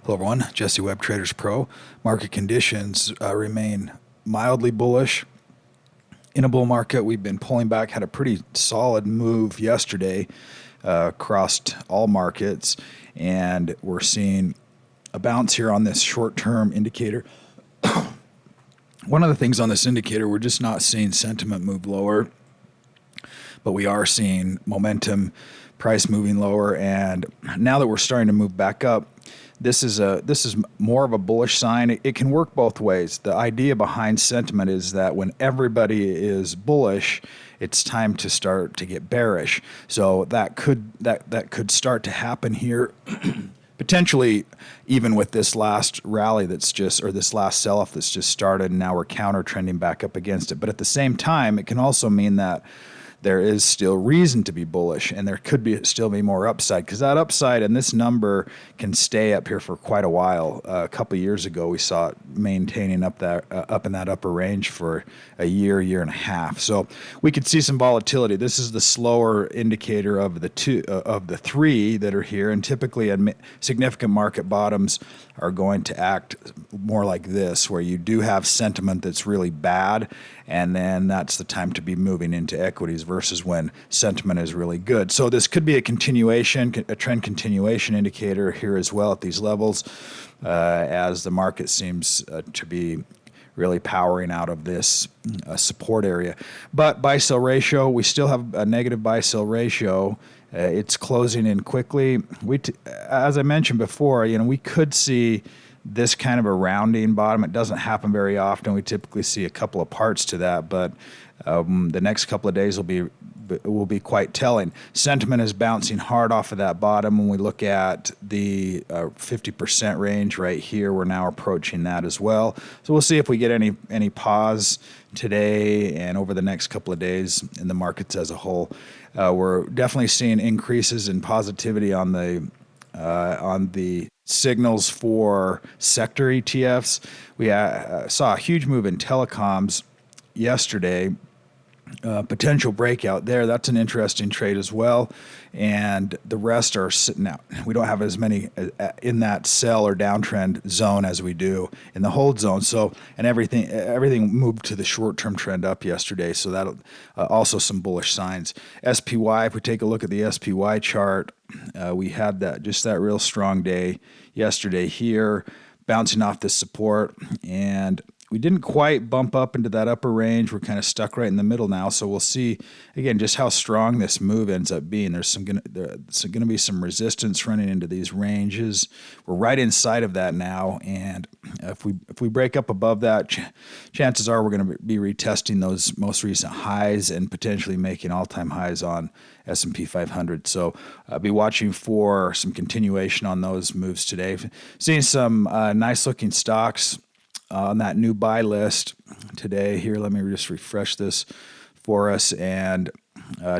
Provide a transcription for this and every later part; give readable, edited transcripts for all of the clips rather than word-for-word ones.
Hello everyone, Jesse Webb, TradersPro. Market conditions remain mildly bullish. In a bull market, we've been pulling back, had a pretty solid move yesterday across all markets, and we're seeing a bounce here on this short-term indicator. One of the things on this indicator, we're just not seeing sentiment move lower, but we are seeing momentum, price moving lower, and now that we're starting to move back up, this is more of a bullish sign. It can work both ways. The idea behind sentiment is that when everybody is bullish, it's time to start to get bearish. So that could start to happen here. Potentially, even with this last rally this last sell-off that's just started, and now we're counter trending back up against it. But at the same time, it can also mean that there is still reason to be bullish, and there could still be more upside, because that upside and this number can stay up here for quite a while. A couple of years ago, we saw it maintaining up in that upper range for a year and a half. So we could see some volatility. This is the slower indicator of the three that are here, and typically significant market bottoms are going to act more like this, where you do have sentiment that's really bad, and then that's the time to be moving into equities versus when sentiment is really good. So this could be a trend continuation indicator here as well at these levels, as the market seems to be really powering out of this support area. But buy-sell ratio, we still have a negative buy-sell ratio. It's closing in quickly. As I mentioned before, we could see this kind of a rounding bottom. It doesn't happen very often. We typically see a couple of parts to that, but the next couple of days will be quite telling. Sentiment is bouncing hard off of that bottom. When we look at the 50% range right here, we're now approaching that as well. So we'll see if we get any pause today and over the next couple of days in the markets as a whole. We're definitely seeing increases in positivity on the signals for sector ETFs. We saw a huge move in telecoms yesterday. Potential breakout there. That's an interesting trade as well. And the rest are sitting out. We don't have as many in that sell or downtrend zone as we do in the hold zone. So, and everything moved to the short-term trend up yesterday. So that also some bullish signs. SPY, if we take a look at the SPY chart, we had that real strong day yesterday here, bouncing off this support, and we didn't quite bump up into that upper range. We're kind of stuck right in the middle now. So we'll see, again, just how strong this move ends up being. There's going to be some resistance running into these ranges. We're right inside of that now. And if we break up above that, chances are we're going to be retesting those most recent highs and potentially making all-time highs on S&P 500. So be watching for some continuation on those moves today. Seeing some nice-looking stocks on that new buy list today. Here, let me just refresh this for us. And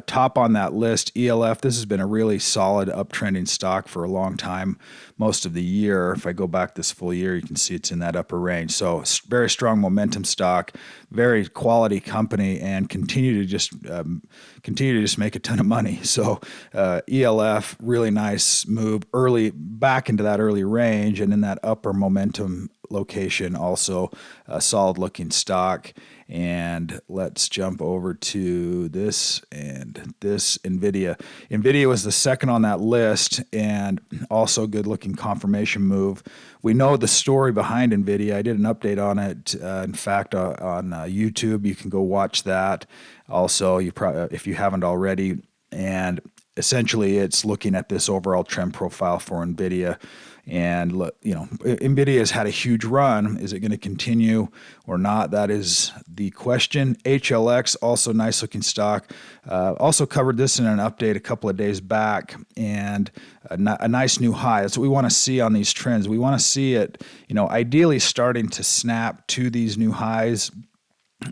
top on that list, ELF. This has been a really solid uptrending stock for a long time, most of the year. If I go back this full year, you can see it's in that upper range. So very strong momentum stock, very quality company, and continue to just make a ton of money. So ELF, really nice move early back into that early range, and in that upper momentum location, also a solid looking stock. And let's jump over to this and this NVIDIA. NVIDIA was the second on that list, and also good looking confirmation move. We know the story behind NVIDIA. I did an update on it. In fact, on YouTube, you can go watch that. Also, if you haven't already. And essentially, it's looking at this overall trend profile for NVIDIA. And NVIDIA has had a huge run. Is it going to continue or not? That is the question. HLX, also nice looking stock. Also covered this in an update a couple of days back, and a nice new high. That's what we want to see on these trends. We want to see it, ideally starting to snap to these new highs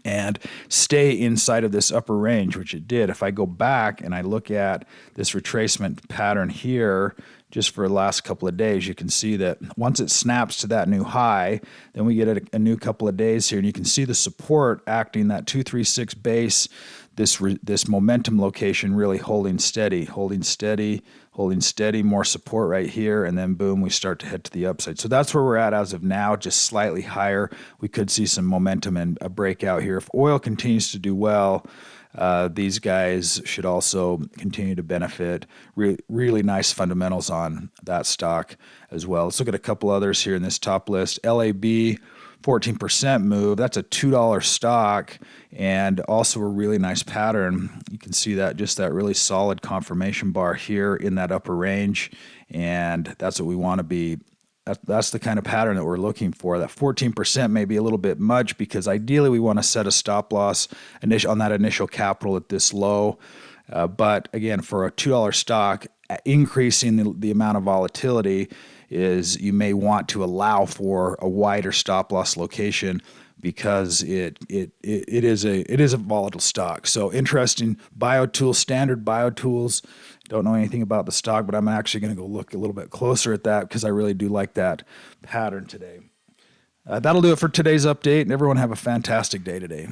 and stay inside of this upper range, which it did. If I go back and I look at this retracement pattern here, just for the last couple of days, you can see that once it snaps to that new high, then we get a new couple of days here, and you can see the support acting, that 236 base, this momentum location really holding steady, holding steady, more support right here, and then boom, we start to head to the upside. So that's where we're at as of now, just slightly higher. We could see some momentum and a breakout here. If oil continues to do well, these guys should also continue to benefit. Really nice fundamentals on that stock as well. Let's look at a couple others here in this top list. LAB, 14% move. That's a $2 stock and also a really nice pattern. You can see that, just that really solid confirmation bar here in that upper range, and that's what we want to be. That's the kind of pattern that we're looking for. That 14% may be a little bit much because ideally we want to set a stop loss on that initial capital at this low. But again, for a $2 stock, increasing the amount of volatility is you may want to allow for a wider stop loss location because it is a volatile stock. So interesting. BioTools, standard BioTools. Don't know anything about the stock, but I'm actually going to go look a little bit closer at that because I really do like that pattern today. That'll do it for today's update, and everyone have a fantastic day today.